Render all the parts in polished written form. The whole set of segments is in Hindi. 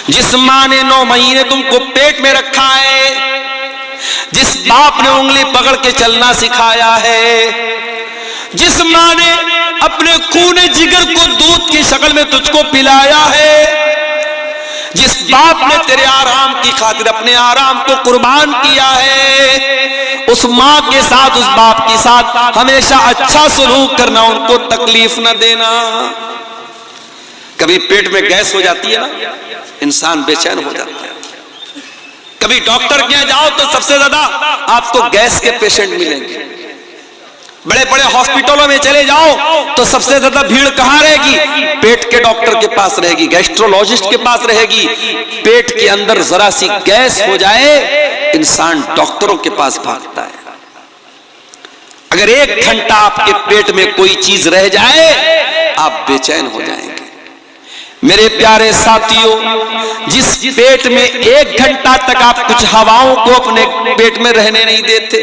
जिस माँ ने 9 महीने तुमको पेट में रखा है, जिस बाप ने उंगली पकड़ के चलना सिखाया है, जिस माँ ने अपने खून जिगर को दूध की शक्ल में तुझको पिलाया है, जिस बाप ने तेरे आराम की खातिर अपने आराम को कुर्बान किया है, उस माँ के साथ, उस बाप के साथ हमेशा अच्छा सलूक करना, उनको तकलीफ न देना। कभी पेट में गैस हो जाती है ना, इंसान बेचैन हो जाता है। कभी डॉक्टर के यहाँ जाओ तो सबसे ज्यादा आपको गैस के पेशेंट मिलेंगे। बड़े बड़े हॉस्पिटलों में चले जाओ तो सबसे ज्यादा भीड़ कहां रहेगी? पेट के डॉक्टर के पास रहेगी, गैस्ट्रोलॉजिस्ट के पास रहेगी। पेट के अंदर जरा सी गैस हो जाए, इंसान डॉक्टरों के पास भागता है। अगर 1 घंटा आपके पेट में कोई चीज रह जाए, आप बेचैन हो जाएंगे। मेरे प्यारे साथियों, जिस पेट में 1 घंटा तक आप कुछ हवाओं को अपने पेट में रहने नहीं देते,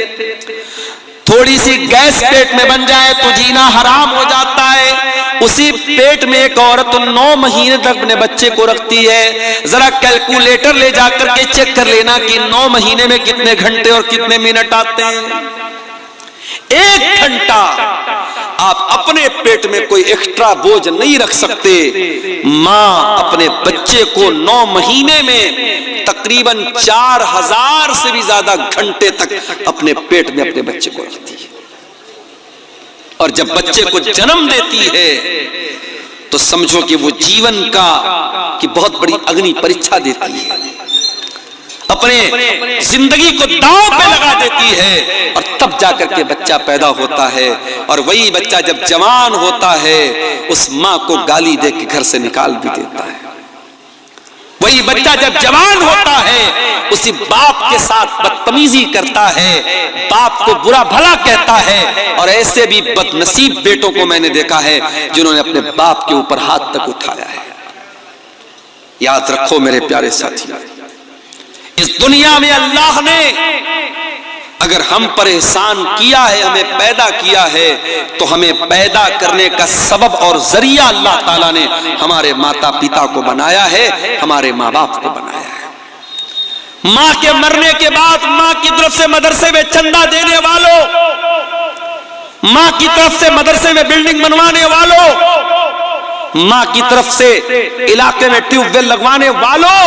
थोड़ी सी गैस पेट में बन जाए तो जीना हराम हो जाता है। उसी पेट में एक औरत 9 महीने तक अपने बच्चे को रखती है। जरा कैलकुलेटर ले जाकर के चेक कर लेना कि 9 महीने में कितने घंटे और कितने मिनट आते हैं। 1 घंटा आप अपने पेट में कोई एक्स्ट्रा बोझ नहीं रख सकते। मां अपने बच्चे को 9 महीने में तकरीबन 4000 से भी ज्यादा घंटे तक अपने पेट में अपने बच्चे को रखती है। और जब बच्चे को जन्म देती है तो समझो कि वो जीवन की बहुत बड़ी अग्नि परीक्षा देती है, अपने जिंदगी को दांव पे लगा देती है। और तब जाकर के बच्चा पैदा होता है। और वही बच्चा जब जवान होता है, उस माँ को गाली दे के घर से निकाल भी देता है। वही बच्चा जब जवान होता है, उसी बाप के साथ बदतमीजी करता है, बाप को बुरा भला कहता है। और ऐसे भी बदनसीब बेटों को मैंने देखा है जिन्होंने अपने बाप के ऊपर हाथ तक उठाया है। याद रखो मेरे प्यारे साथियों, इस दुनिया में अल्लाह ने अगर हम पर एहसान किया है, हमें पैदा किया है, तो हमें पैदा करने का सबब और जरिया अल्लाह ताला ने हमारे माता पिता को बनाया है, हमारे माँ बाप को बनाया है। माँ के मरने के बाद माँ की तरफ से मदरसे में चंदा देने वालों, माँ की तरफ से मदरसे में बिल्डिंग बनवाने वालों, माँ की तरफ से इलाके में ट्यूबवेल लगवाने वालों,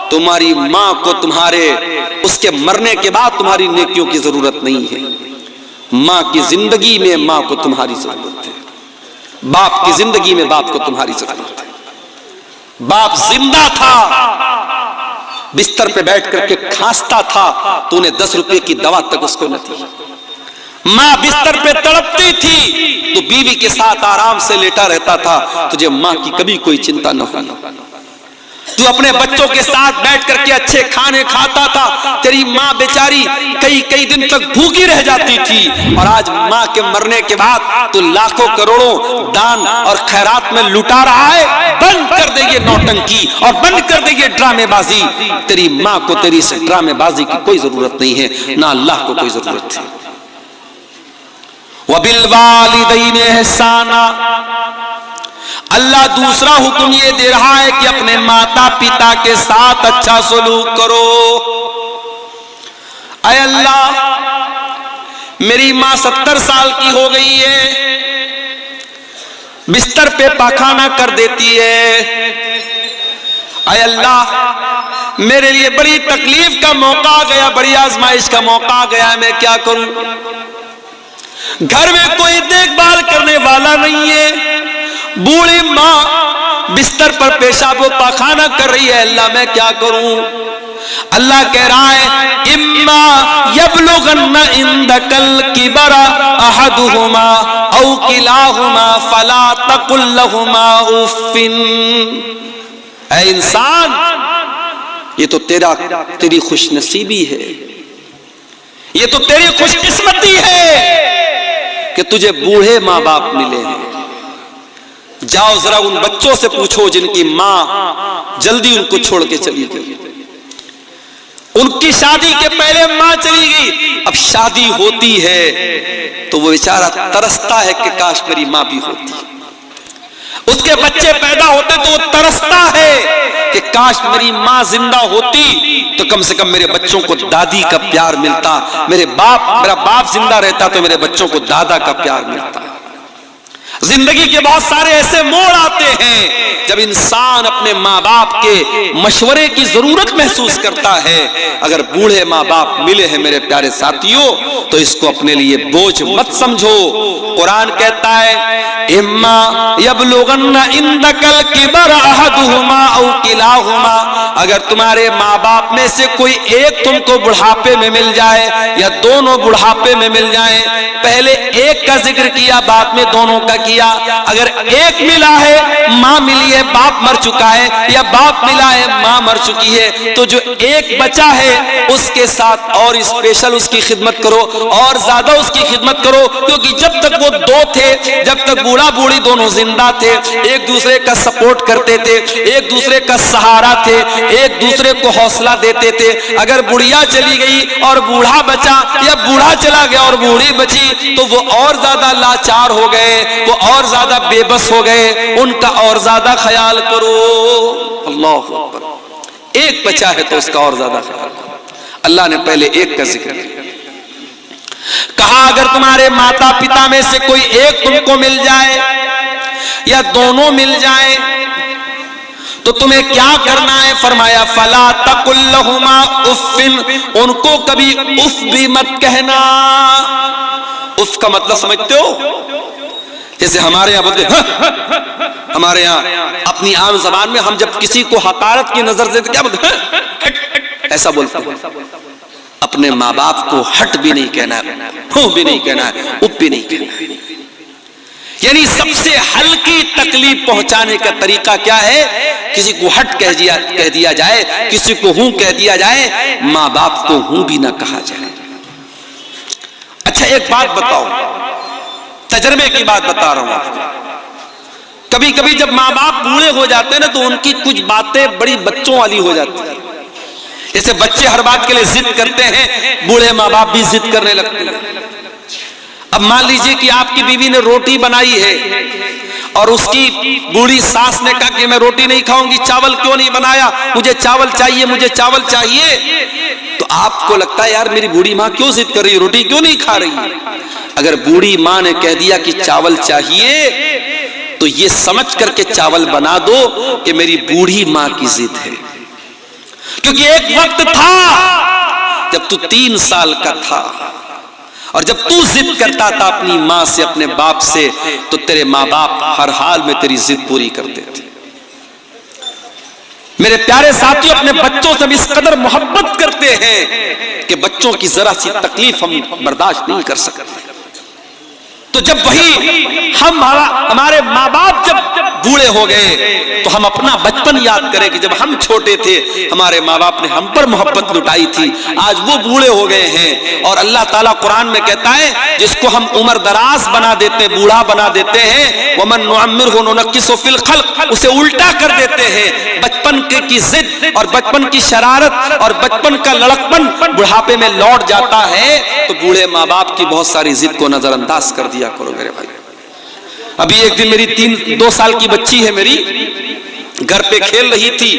तुम्हारी माँ को तुम्हारे उसके मरने के बाद तुम्हारी नेकियों की जरूरत नहीं है। माँ की जिंदगी में माँ को तुम्हारी जरूरत है, बाप की जिंदगी में बाप को तुम्हारी जरूरत है। बाप जिंदा था, बिस्तर पे बैठ करके खांसता था तो उन्हें 10 रुपए की दवा तक उसको न थी। माँ बिस्तर पे तड़पती थी तो बीवी के साथ आराम से लेटा रहता था, तुझे माँ की कभी कोई चिंता न हुई। तू अपने बच्चों के साथ बैठ करके अच्छे खाने खाता था, तेरी माँ बेचारी कई कई दिन तक भूखी रह जाती थी। और आज माँ के मरने के बाद तू लाखों करोड़ों दान और खैरात में लुटा रहा है। बंद कर दे ये नौटंकी और बंद कर दे ये ड्रामेबाजी। तेरी माँ को तेरी इस ड्रामेबाजी की कोई जरूरत नहीं है, ना अल्लाह को कोई जरूरत है। वबिल वालिदैन एहसाना, अल्लाह दूसरा हुक्म ये दे रहा है कि अपने माता पिता के साथ अच्छा सलूक करो। अय अल्लाह, मेरी मां 70 साल की हो गई है, बिस्तर पे पाखाना कर देती है। अय अल्लाह, मेरे लिए बड़ी तकलीफ का मौका आ गया, बड़ी आजमाइश का मौका आ गया, मैं क्या करूं? घर में कोई देखभाल करने वाला नहीं है, बूढ़ी माँ बिस्तर पर पेशाब व पाखाना कर रही है, अल्लाह मैं क्या करूं? अल्लाह कह रहा है, इम्मा यबलुगन्ना इंदकल किबरा अहदुहुमा औ किलाहुमा फला तकुल लहुमा उफ्फिन। ऐ इंसान, ये तो तेरी खुशनसीबी है, ये तो तेरी खुशकिस्मती है कि तुझे बूढ़े माँ बाप मिले हैं। जाओ जरा उन बच्चों से पूछो जिनकी माँ जल्दी उनको छोड़ के चली गई, उनकी शादी के पहले माँ चली गई, अब शादी होती है तो वो बेचारा तरसता है कि काश मेरी माँ भी होती। उसके बच्चे पैदा होते तो वो तरसता है कि काश मेरी माँ जिंदा होती तो कम से कम मेरे बच्चों को दादी का प्यार मिलता, मेरा बाप जिंदा रहता तो मेरे बच्चों को दादा का प्यार मिलता। जिंदगी के बहुत सारे ऐसे मोड़ आते हैं जब इंसान अपने माँ बाप के मशवरे की जरूरत महसूस करता है। अगर बूढ़े माँ बाप मिले हैं मेरे प्यारे साथियों तो इसको अपने लिए बोझ मत समझो। कुरान कहता है इम्मा यबलुगन्ना इंदकल किबर अहदुहुमा औ किलाहुमा, अगर तुम्हारे माँ बाप में से कोई एक तुमको बुढ़ापे में मिल जाए या दोनों बुढ़ापे में मिल जाए, पहले एक का जिक्र किया बाद में दोनों का किया। अगर एक मिला है माँ मिली है बाप मर चुका है, या बाप मिला है माँ मर चुकी है, तो जो एक बचा है उसके साथ और स्पेशल उसकी खिदमत करो और ज्यादा उसकी खिदमत करो, क्योंकि जब तक वो दो थे, जब तक बूढ़ा बूढ़ी दोनों जिंदा थे, एक दूसरे का सपोर्ट करते थे, एक दूसरे का सहारा थे, एक दूसरे को हौसला देते थे। अगर बुढ़िया चली गई और बूढ़ा बचा या बूढ़ा चला गया और बूढ़ी बची तो वो और ज्यादा लाचार हो गए, वो और ज्यादा बेबस हो गए, उनका और ज्यादा ख्याल करो। अल्लाह अकबर। एक बचा है तो उसका और ज्यादा ख्याल करो। अल्लाह ने पहले एक का जिक्र किया, कहा अगर तुम्हारे माता पिता में से कोई एक तुमको मिल जाए या दोनों मिल जाए तो तुम्हें क्या करना है? फरमाया फला तकुल लहुमा उफ्फिन, उनको कभी उफ भी मत कहना। उफ का मतलब समझते हो? जैसे हमारे यहाँ बोलते हैं, हमारे यहाँ अपनी आम जबान में हम जब किसी को हकारत की नजर से क्या बोलते हैं, ऐसा बोलते हैं। अपने माँ बाप को हट भी नहीं कहना है, हूं भी नहीं कहना है, उप भी नहीं कहना है। यानी सबसे हल्की तकलीफ पहुंचाने का तरीका क्या है? किसी को हट कह दिया जाए, किसी को हूं कह दिया जाए, माँ बाप को हूं भी ना कहा जाए। अच्छा एक बात बताओ, तजर्बे की बात बता रहा हूं आपको। कभी कभी जब माँ बाप बूढ़े हो जाते हैं ना तो उनकी कुछ बातें बड़ी बच्चों वाली हो जाती है। जैसे बच्चे हर बात के लिए जिद करते हैं, बूढ़े माँ बाप भी जिद करने लगते हैं। अब मान लीजिए कि आपकी बीवी ने रोटी बनाई है और उसकी बूढ़ी सास ने कहा कि मैं रोटी नहीं खाऊंगी, चावल क्यों नहीं बनाया, मुझे चावल चाहिए, मुझे चावल चाहिए। तो आपको लगता है यार मेरी बूढ़ी माँ क्यों जिद कर रही है, रोटी क्यों नहीं खा रही। अगर बूढ़ी माँ ने कह दिया कि चावल चाहिए तो ये समझ करके चावल बना दो कि मेरी बूढ़ी माँ की जिद है। क्योंकि एक वक्त था जब तू 3 साल का था और जब तू जिद करता था अपनी माँ से, अपने बाप से, तो तेरे माँ बाप हर हाल में तेरी जिद पूरी करते थे। मेरे प्यारे साथियों, अपने बच्चों से इस कदर मोहब्बत करते हैं कि बच्चों की जरा सी तकलीफ हम बर्दाश्त नहीं कर सकते। तो जब वही हमारे माँ बाप जब बूढ़े हो गए तो हम अपना बचपन याद करें कि जब हम छोटे थे हमारे माँ बाप ने हम पर मोहब्बत लुटाई थी। आज वो बूढ़े हो गए हैं और अल्लाह ताला कुरान में कहता है जिसको हम उम्र दराज बना देते हैं, बूढ़ा बना देते हैं, वमन नुअम्मिरहु नुनक्किसु फिल खल्क, उसे उल्टा कर देते हैं। बचपन की जिद और बचपन की शरारत और बचपन का लड़कपन बुढ़ापे में लौट जाता है। तो बूढ़े माँ बाप की बहुत सारी जिद को नजरअंदाज कर दिया करो मेरे भाई। अभी एक दिन मेरी 2 साल की बच्ची है, मेरी घर पे खेल रही थी,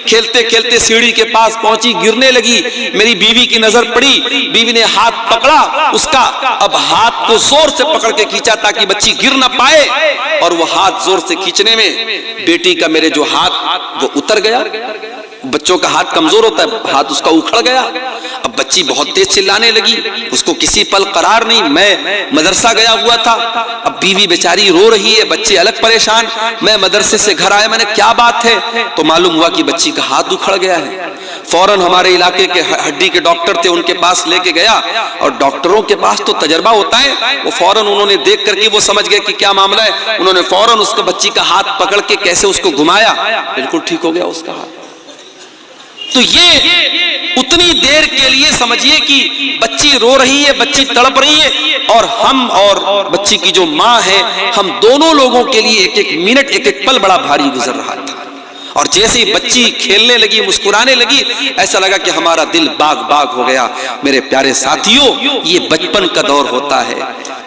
खेलते खेलते सीढ़ी के पास पहुंची, गिरने लगी। मेरी बीवी की नजर पड़ी, बीवी ने हाथ पकड़ा उसका, अब हाथ को जोर से पकड़ के खींचा ताकि बच्ची गिर ना पाए, और वो हाथ जोर से खींचने में बेटी का मेरे जो हाथ वो उतर गया। बच्चों का हाथ कमजोर होता है, हाथ उसका उखड़ गया। अब बच्ची बहुत तेज चिल्लाने लगी, उसको किसी पल करार नहीं। मैं मदरसा गया हुआ था, अब बीवी बेचारी रो रही है, बच्चे अलग परेशान। मैं मदरसे से घर आया, मैंने क्या बात है तो मालूम हुआ कि बच्ची का हाथ उखड़ गया है। फौरन हमारे इलाके के हड्डी के डॉक्टर थे, उनके पास लेके गया, और डॉक्टरों के पास तो तजर्बा होता है। वो फौरन उन्होंने देख करके वो समझ गए कि क्या मामला है। उन्होंने फौरन उसको बच्ची का हाथ पकड़ के कैसे उसको घुमाया, बिल्कुल ठीक हो गया उसका हाथ। तो ये उतनी देर के लिए समझिए कि बच्ची रो रही है, बच्ची तड़प रही है, और हम और बच्ची की जो माँ है, हम दोनों लोगों के लिए एक एक मिनट, एक एक पल बड़ा भारी गुजर रहा था। और जैसे ही बच्ची खेलने लगी, मुस्कुराने लगी, ऐसा लगा कि हमारा दिल बाग बाग हो गया। मेरे प्यारे साथियों, ये बचपन का दौर होता है।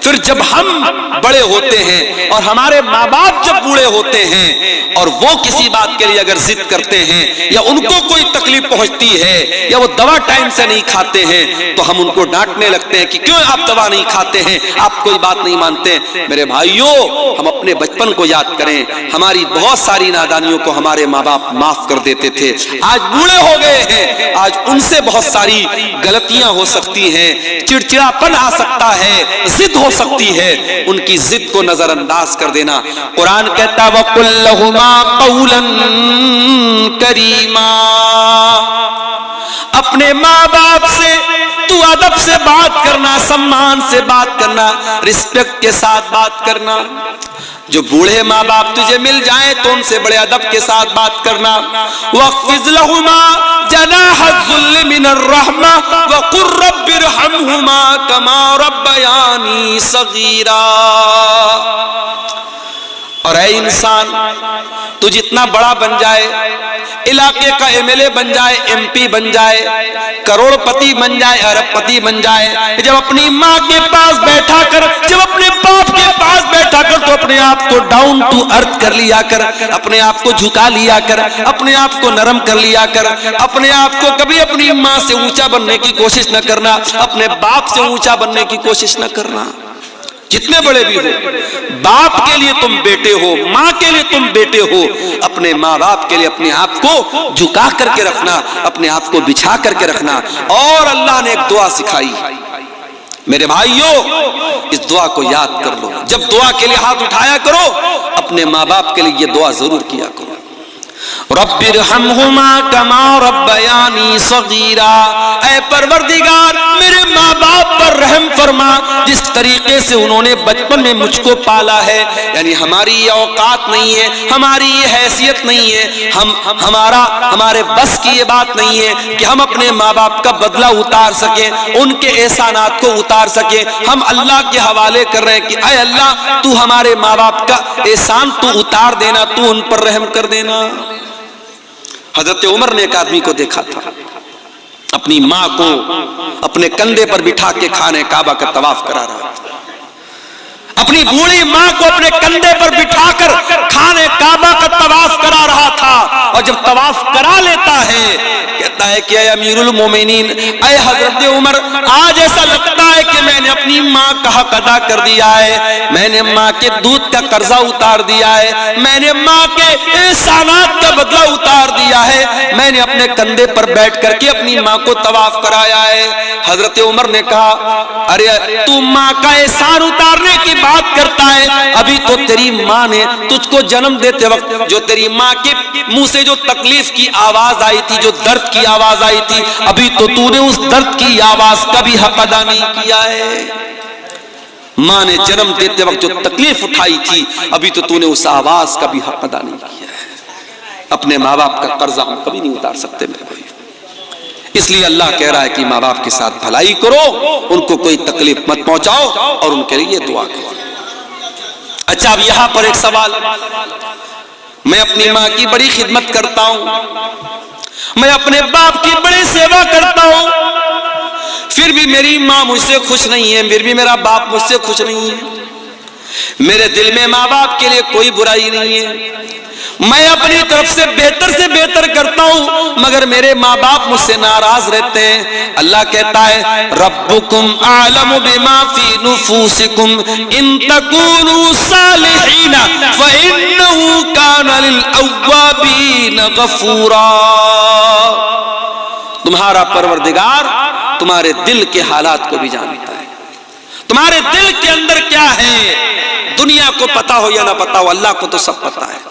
फिर जब हम बड़े होते हैं और हमारे माँ बाप जब बूढ़े होते हैं और वो किसी बात के लिए अगर जिद करते हैं या उनको कोई तकलीफ पहुंचती है या वो दवा टाइम से नहीं खाते हैं तो हम उनको डांटने लगते हैं कि क्यों आप दवा नहीं खाते हैं, आप कोई बात नहीं मानते। मेरे भाइयों, हम अपने बचपन को याद करें, हमारी बहुत सारी नादानियों को हमारे माँ बाप माफ कर देते थे। आज बूढ़े हो गए हैं, आज उनसे बहुत सारी गलतियां हो सकती हैं, चिड़चिड़ापन आ सकता है, जिद हो सकती है। उनकी जिद को नजरअंदाज कर देना। कुरान कहता वकुल लहुमा कौलन करीमा, अपने माँ बाप से तू अदब से बात करना, सम्मान से बात करना, रिस्पेक्ट के साथ बात करना। जो बूढ़े माँ बाप तुझे मिल जाए तो उनसे बड़े अदब के साथ बात करना। वक़्फ़िज़ लहुमा जनाहज़्ज़ुल्लि मिनर रहमा वक़ुर रब्बिरहमहुमा कमा रब्बयानी सगीरा। और ऐ इंसान, तू जितना बड़ा बन जाए, इलाके का एमएलए बन जाए, एमपी बन जाए, करोड़पति बन जाए, अरबपति बन जाए, जब अपनी माँ के पास बैठा कर, जब अपने बाप के पास बैठा कर, तो अपने आप को डाउन टू अर्थ कर लिया कर, अपने आप को झुका लिया कर, अपने आप को नरम कर लिया कर। अपने आप को कभी अपनी माँ से ऊंचा बनने की कोशिश न करना, अपने बाप से ऊंचा बनने की कोशिश न करना। जितने बड़े भी हो, बाप के लिए तुम बेटे हो, माँ के लिए तुम बेटे हो। अपने माँ बाप के लिए अपने आप को झुका करके रखना, अपने आप को बिछा करके रखना। और अल्लाह ने एक दुआ सिखाई, मेरे भाइयों, इस दुआ को याद कर लो। जब दुआ के लिए हाथ उठाया करो, अपने माँ बाप के लिए ये दुआ जरूर किया करो। रब्बिरहमहुमा कमा रब्बयानी सगीरा, ऐ परवरदिगार मेरे माँ बाप पर रहम फरमा, जिस तरीके से उन्होंने बचपन में मुझको पाला है। यानी हमारी ये औकात नहीं है, हमारी ये हैसियत नहीं है, हमारे बस की ये बात नहीं है कि हम अपने माँ बाप का बदला उतार सकें, उनके एहसानात को उतार सकें। हम अल्लाह के हवाले कर रहे हैं कि ऐ अल्लाह, तू हमारे माँ बाप का एहसान तू उतार देना, तू उन पर रहम कर देना। हजरत उमर ने एक आदमी को देखा था, अपनी माँ को अपने कंधे पर बिठा के खाने काबा का तवाफ करा रहा था। अपनी बूढ़ी माँ को अपने कंधे पर बिठाकर खाने काबा का तवाफ करा रहा था। और जब तवाफ करा लेता है, कहता है कि अमीरुल मोमिनीन, ऐ हजरत उमर, आज ऐसा लगता है कि मैंने अपनी माँ का हक अदा कर दिया है, मैंने माँ के दूध का कर्जा उतार दिया है, मैंने माँ के एहसानात का बदला उतार दिया है, मैंने अपने कंधे पर बैठ करके अपनी माँ को तवाफ कराया है। हजरत उमर ने कहा, अरे तू माँ का एहसान उतारने की बात करता है, अभी तो तेरी माँ ने तुझको जन्म देते वक्त जो तेरी माँ के मुंह से जो तकलीफ की आवाज आई थी, जो दर्द की आवाज आई थी, अभी तो तूने उस दर्द की आवाज का भी हक अदा नहीं किया है। माँ ने जन्म देते वक्त जो तकलीफ उठाई थी, अभी तो तूने उस आवाज का भी हक अदा नहीं किया है। अपने माँ बाप का कर्जा हम कभी नहीं उतार सकते मेरे भाई। इसलिए अल्लाह कह रहा है कि माँ बाप के साथ भलाई करो, उनको कोई तकलीफ मत पहुंचाओ और उनके लिए दुआ करो। अच्छा, अब यहां पर एक सवाल, मैं अपनी माँ की बड़ी खिदमत करता हूं, मैं अपने बाप की बड़ी सेवा करता हूं, फिर भी मेरी माँ मुझसे खुश नहीं है, फिर भी मेरा बाप मुझसे खुश नहीं है। मेरे दिल में माँ बाप के लिए कोई बुराई नहीं है, मैं अपनी तरफ से बेहतर करता हूं, मगर मेरे माँ बाप मुझसे नाराज रहते हैं। अल्लाह कहता है, रब्बुकुम आलमु बिमा फी नुफूसिकुम इन तकूनु सालिहीन फइन्नहु काना लिल अव्वाबीन गफूरा। तुम्हारा परवरदिगार तुम्हारे दिल के हालात को भी जानता है, तुम्हारे दिल के अंदर क्या है, दुनिया को पता हो या ना पता हो, अल्लाह को तो सब पता है।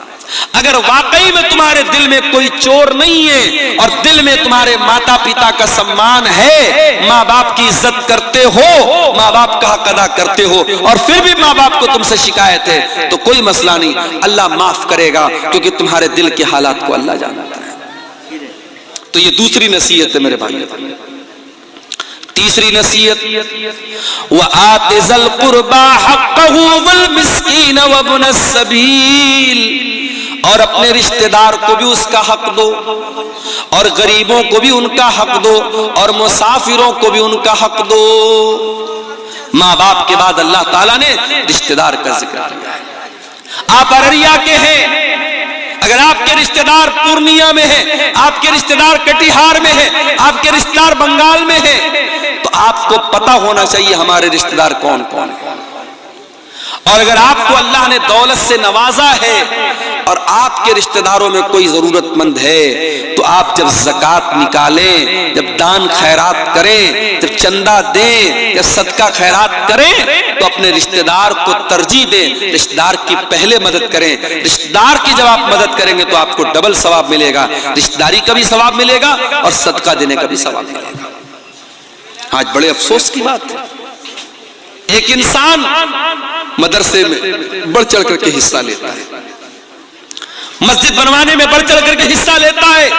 अगर वाकई में तुम्हारे दिल में कोई चोर नहीं है और दिल में तुम्हारे माता पिता का सम्मान है, माँ बाप की इज्जत करते हो, माँ बाप का हक अदा करते हो, और फिर भी माँ बाप को तुमसे शिकायत है, तो कोई मसला नहीं, अल्लाह माफ करेगा, क्योंकि तुम्हारे दिल के हालात को अल्लाह जानता है। तो ये दूसरी नसीहत है मेरे भाई। तीसरी नसीहत, व आतिज़ल कुर्बा हक़्क़हु वल मिस्कीन व इब्नस सबील, और अपने रिश्तेदार को भी उसका हक दो, और गरीबों को भी उनका हक दो, और मुसाफिरों को भी उनका हक दो। माँ बाप के बाद अल्लाह ताला ने रिश्तेदार का जिक्र किया है। आप अररिया के हैं, अगर आपके रिश्तेदार पूर्णिया में है, आपके रिश्तेदार कटिहार में है, आपके रिश्तेदार बंगाल में है, तो आपको पता होना चाहिए हमारे रिश्तेदार कौन कौन है। और अगर आपको अल्लाह ने दौलत से नवाजा है और आपके रिश्तेदारों में कोई जरूरतमंद है, तो आप जब ज़कात निकालें, जब दान खैरात करें, जब चंदा दें, जब सदका खैरात करें, तो अपने रिश्तेदार को तरजीह दें, रिश्तेदार की पहले मदद करें। रिश्तेदार की जब आप मदद करेंगे तो आपको डबल सवाब मिलेगा, रिश्तेदारी का भी सवाब मिलेगा और सदका देने का भी सवाब मिलेगा। आज बड़े अफसोस की बात है, एक इंसान मदरसे में बढ़ चढ़ करके हिस्सा लेता है, मस्जिद बनवाने में बढ़ चढ़ करके हिस्सा लेता है,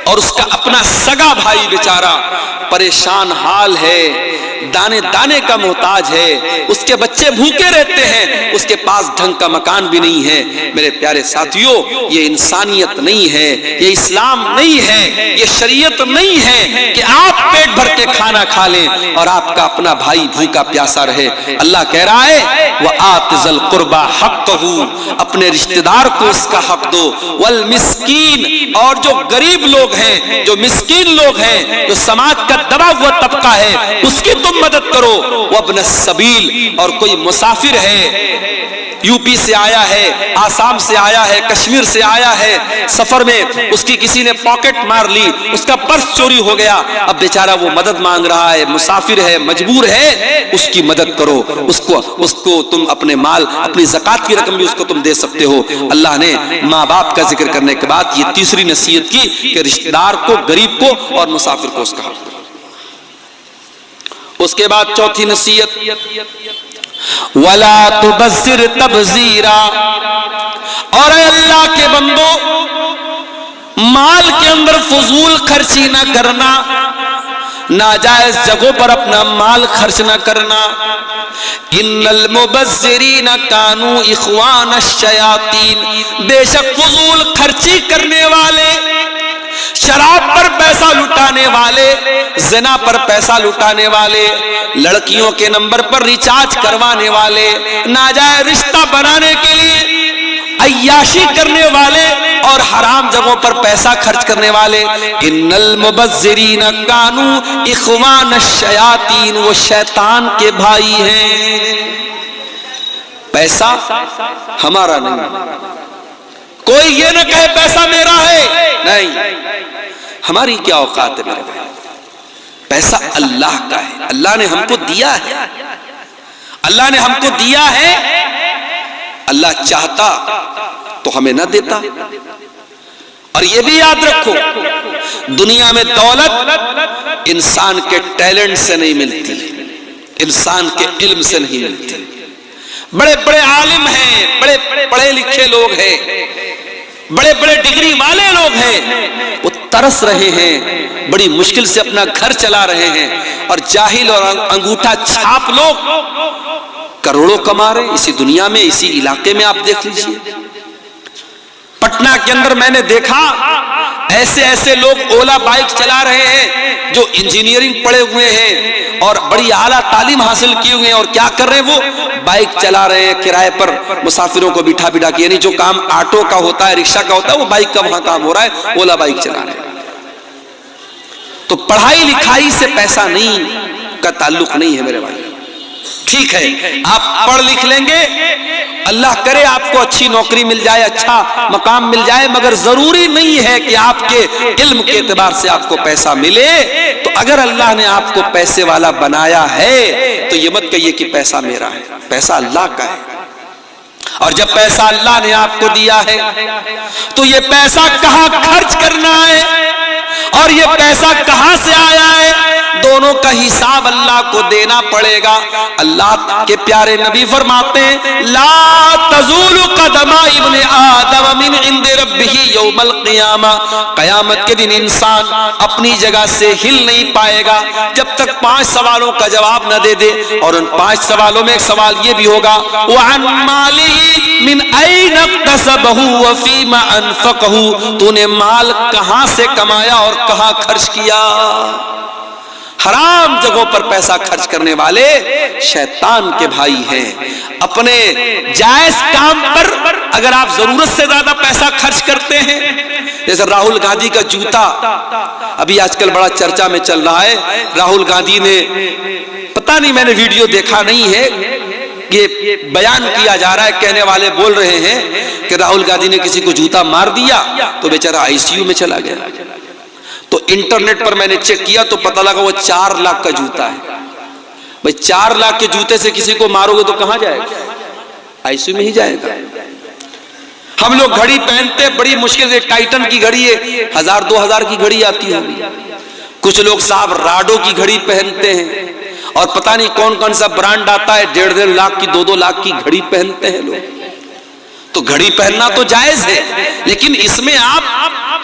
और उसका अपना सगा भाई बेचारा परेशान हाल है, दाने दाने का मोहताज है, उसके बच्चे भूखे रहते हैं, उसके पास ढंग का मकान भी नहीं है। मेरे प्यारे साथियों, ये इंसानियत नहीं है, ये इस्लाम नहीं है, ये शरीयत नहीं है कि आप पेट भर के खाना खा लें और आपका अपना भाई भूखा प्यासा रहे। अल्लाह कह रहा है वह आतिज़ल कुर्बा हक़्क़हू, अपने रिश्तेदार को उसका हक दो, वल मिस्कीन, और जो गरीब लोग हैं, जो मिस्कीन लोग हैं, जो समाज का दबा हुआ तबका है, उसकी तुम मदद करो। वब्न सबील, और कोई मुसाफिर है, यूपी से आया है, आसाम से आया है, कश्मीर से आया है, सफर में उसकी किसी ने पॉकेट मार ली, उसका पर्स चोरी हो गया, अब बेचारा वो मदद मांग रहा है, मुसाफिर है, मजबूर है, उसकी मदद करो, उसको तुम अपने माल, अपनी ज़कात की रकम भी उसको तुम दे सकते हो। अल्लाह ने माँ बाप का जिक्र करने के बाद ये तीसरी नसीहत की कि रिश्तेदार को, गरीब को और मुसाफिर को उसका हक दो। उसके बाद चौथी नसीहत, वला तुबज़िर तबज़ीरा, और अल्लाह के बंदो, माल के अंदर फजूल खर्ची ना करना, नाजायज जगहों पर अपना माल खर्च ना करना। इन्नल मुबज़्ज़िरीना कानू इख़वान अश-शयातीन, बेशक फजूल खर्ची करने वाले, शराब पर पैसा लुटाने वाले, ज़िना पर पैसा लुटाने वाले, लड़कियों के नंबर पर रिचार्ज करवाने वाले, नाजायज रिश्ता बनाने के लिए अय्याशी करने वाले और हराम जगहों पर पैसा खर्च करने वाले, इन्नल मुबज़्ज़िरीना कानू इख़वान अश-शयातीन, वो शैतान के भाई हैं। पैसा हमारा नहीं, कोई ये ना कहे पैसा मेरा है, नहीं, हमारी क्या औकात है मेरे भाई, पैसा अल्लाह का है, अल्लाह ने हमको दिया है, अल्लाह ने हमको दिया है, अल्लाह चाहता तो हमें ना देता। और ये भी याद रखो, दुनिया में दौलत इंसान के टैलेंट से नहीं मिलती, इंसान के इल्म से नहीं मिलती। बड़े बड़े आलिम हैं, बड़े पढ़े लिखे लोग हैं, बड़े बड़े डिग्री वाले लोग हैं, वो तरस रहे हैं, बड़ी मुश्किल से अपना घर चला रहे हैं, और जाहिल और अंगूठा छाप लोग करोड़ों कमा रहे इसी दुनिया में, इसी इलाके में। आप देख लीजिए, पटना के अंदर मैंने देखा ऐसे ऐसे लोग ओला बाइक चला रहे हैं जो इंजीनियरिंग पढ़े हुए हैं और बड़ी आला तालीम हासिल किए हुए हैं, और क्या कर रहे हैं, वो बाइक चला रहे हैं किराए पर मुसाफिरों को बिठा बिठा के, यानी जो काम ऑटो का होता है, रिक्शा का होता है, वो बाइक का वहां काम हो रहा है, ओला बाइक चला रहे हैं। तो पढ़ाई लिखाई से पैसा नहीं का ताल्लुक नहीं है मेरे भाई। ठीक है, आप पढ़ लिख लेंगे, अल्लाह करे आपको अच्छी नौकरी मिल जाए, अच्छा मकाम मिल जाए, मगर जरूरी नहीं है कि आपके इल्म के एतबार से आपको पैसा मिले। तो अगर अल्लाह ने आपको पैसे वाला बनाया है तो ये मत कहिए कि पैसा मेरा है, पैसा अल्लाह का है। और जब पैसा अल्लाह ने आपको दिया है तो ये पैसा कहाँ खर्च करना है और ये पैसा कहाँ से आया है, दोनों का हिसाब अल्लाह को देना पड़ेगा। अल्लाह के प्यारे नबी फरमाते हैं, ला तज़ूलु क़दमा इब्न आदम मिन इंदि रब्बिही यौमल क़ियामा, क़यामत के दिन इंसान अपनी जगह से हिल नहीं पाएगा जब तक 5 सवालों का जवाब न दे दे। और उन 5 सवालों में एक सवाल ये भी होगा, व अन मालिही मिन ऐन इक्तसबहु व फ़ीमा अनफ़क़हु, तूने माल कहां से कमाया और कहां खर्च किया। हराम जगहों पर पैसा खर्च करने वाले शैतान के भाई हैं। अपने जायज काम पर अगर आप जरूरत से ज्यादा पैसा खर्च करते हैं, जैसे राहुल गांधी का जूता अभी आजकल बड़ा चर्चा में चल रहा है। राहुल गांधी ने, पता नहीं, मैंने वीडियो देखा नहीं है, ये बयान किया जा रहा है, कहने वाले बोल रहे हैं कि राहुल गांधी ने किसी को जूता मार दिया तो बेचारा आईसीयू में चला गया। तो इंटरनेट पर मैंने चेक किया तो पता लगा वो 4 लाख का जूता है। भाई 4 लाख के जूते से किसी को मारोगे तो कहां जाएगा? आईसीयू में ही जाएगा। हम लोग घड़ी पहनते बड़ी मुश्किल से, टाइटन की घड़ी है, 1000-2000 की घड़ी आती होगी। कुछ लोग साहब राडो की घड़ी पहनते हैं और पता नहीं कौन कौन सा ब्रांड आता है, 1.5 लाख की 2-2 लाख की घड़ी पहनते हैं लोग। तो घड़ी पहनना तो जायज है, लेकिन इसमें आप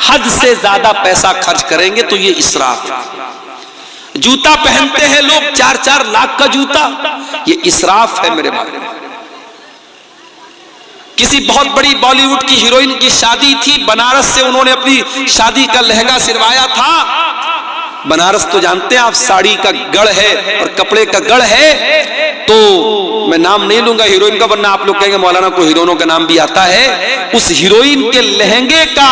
हद से ज्यादा पैसा खर्च करेंगे तो ये इसराफ है। जूता पहनते हैं लोग 4-4 लाख का जूता, ये इसराफ है मेरे भाई। किसी बहुत बड़ी बॉलीवुड की हीरोइन की शादी थी, बनारस से उन्होंने अपनी शादी का लहंगा सिलवाया था। बनारस तो जानते हैं आप, साड़ी का गढ़ है और कपड़े का गढ़ है। तो मैं नाम नहीं लूंगा हीरोइन का, वरना आप लोग कहेंगे मौलाना को हीरोइनों का नाम भी आता है। उस हीरोइन के लहंगे का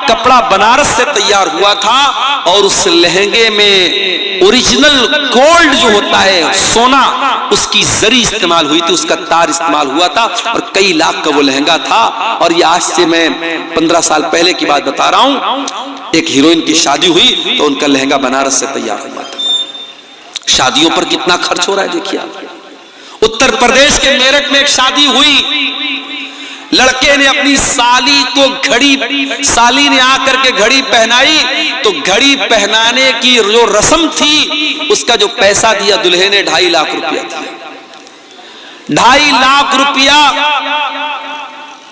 कपड़ा बनारस से तैयार हुआ था और उस लहंगे में ओरिजिनल गोल्ड जो होता है, सोना, उसकी जरी इस्तेमाल हुई थी, उसका तार इस्तेमाल हुआ था और कई लाख का वो लहंगा था। और ये आज से मैं 15 साल पहले की बात बता रहा हूं। एक हीरोइन की शादी हुई तो उनका लहंगा बनारस से तैयार हुआ था। शादियों पर कितना खर्च हो रहा है देखिए आप। उत्तर प्रदेश के मेरठ में एक शादी हुई, लड़के ने अपनी साली को घड़ी, साली ने आकर के घड़ी पहनाई, तो घड़ी पहनाने की जो रस्म थी उसका जो पैसा दिया दुल्हे ने 2.5 लाख रुपया दिया। 2.5 लाख रुपया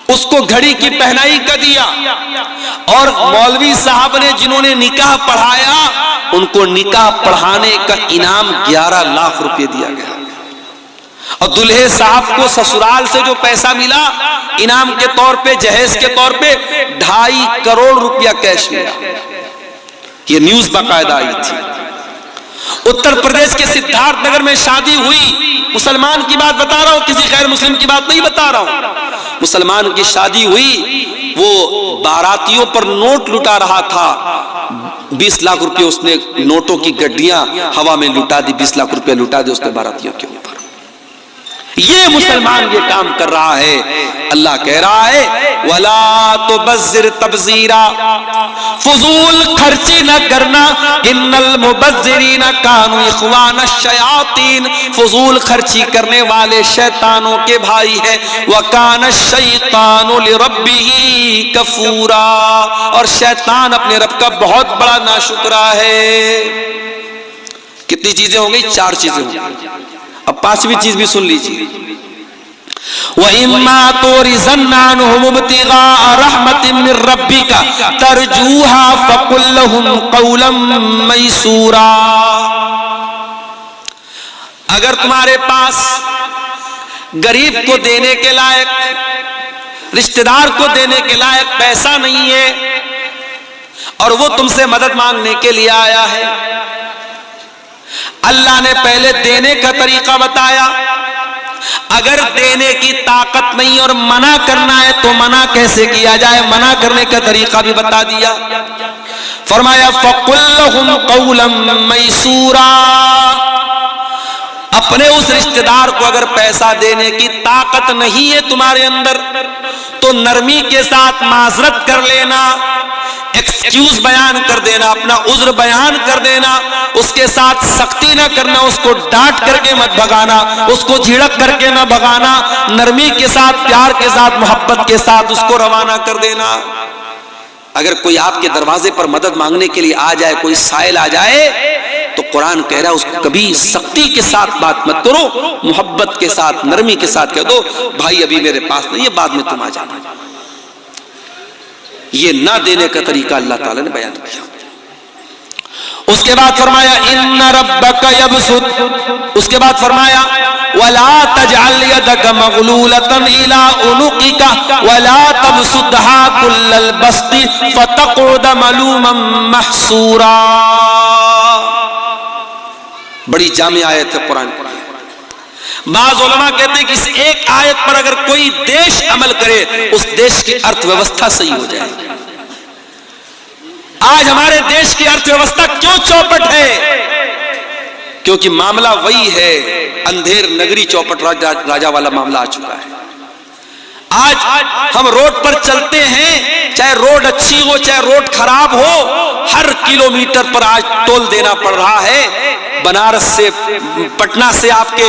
उसको घड़ी की पहनाई का दिया। और मौलवी साहब ने जिन्होंने निकाह पढ़ाया, उनको निकाह पढ़ाने का इनाम 11 लाख रुपए दिया गया। और दूल्हे साहब को ससुराल से जो पैसा मिला इनाम के तौर पे, जहेज के तौर पे, 2.5 करोड़ रुपया कैश मिला। ये न्यूज बाकायदा आई थी। उत्तर प्रदेश के सिद्धार्थनगर में शादी हुई, मुसलमान की बात बता रहा हूं, किसी गैर मुस्लिम की बात नहीं बता रहा हूं। मुसलमान की शादी हुई, वो बारातियों पर नोट लुटा रहा था। 20 लाख रुपए उसने नोटों की गड्डियां हवा में लुटा दी, 20 लाख रुपए लुटा दी उसने बारातियों के ऊपर। ये मुसलमान ये काम कर रहा है। अल्लाह कह रहा है वला तो बज़िर तबज़ीरा, फजूल खर्ची न करना, इन्नल मुबज़्ज़िरीना कानू इख़वान शयातीन, फजूल खर्ची करने वाले शैतानों के भाई है। वकान शैतानु लिरब्बिही कफूरा, और शैतान अपने रब का बहुत बड़ा नाशुक्रा है। कितनी चीजें हो गई? 4 चीजें हो गई। अब 5वीं चीज भी सुन लीजिए। वइम्मा तुरिज़न्नाहुम इब्तिगा रहमतिन मिर रब्बिका तरजूहा फकुल लहुम कौलन मैसूरा। अगर तुम्हारे पास गरीब को देने के लायक, रिश्तेदार को देने के लायक पैसा नहीं है और वो तुमसे मदद मांगने के लिए आया है, अल्लाह ने पहले देने का तरीका बताया। अगर देने की ताकत नहीं और मना करना है तो मना कैसे किया जाए, मना करने का तरीका भी बता दिया। फरमाया फकुल लहुम कौलन मैसूरा, अपने उस रिश्तेदार को अगर पैसा देने की ताकत नहीं है तुम्हारे अंदर तो नरमी के साथ माजरत कर लेना, एक्सक्यूज बयान कर देना, अपना उज्र बयान कर देना, उसके साथ सख्ती ना करना, उसको डांट करके मत भगाना, उसको झिड़क करके ना भगाना, नरमी के साथ, प्यार के साथ, मोहब्बत के साथ उसको रवाना कर देना। अगर कोई आपके दरवाजे पर मदद मांगने के लिए आ जाए, कोई साइल आ जाए, तो कुरान कह रहा है उसको कभी सख्ती के साथ बात मत करो, मोहब्बत के साथ, नरमी के साथ कह दो भाई अभी मेरे पास नहीं है, बाद में तुम आ जाना। ये ना देने का तरीका अल्लाह ताला ने बयान किया। उसके बाद फरमाया इन्ना रब्बका यबसुत, उसके बाद फरमाया वला तजअल यदका मगलूलतन इला उनुकिका वला तबसुतहा कुल्लल बस्ति फतक़उद मलूमन महसूरा। बड़ी जामे आयत है कुरान की। बाज़ उलमा कहते हैं कि इस एक आयत पर अगर कोई देश अमल करे उस देश की अर्थव्यवस्था सही हो जाएगी। आज हमारे देश की अर्थव्यवस्था क्यों चौपट है? क्योंकि मामला वही है, अंधेर नगरी चौपट राजा वाला मामला आ चुका है। आज हम रोड पर चलते हैं, चाहे रोड अच्छी हो चाहे रोड खराब हो, हर किलोमीटर पर आज टोल देना पड़ रहा है। बनारस से पटना से आपके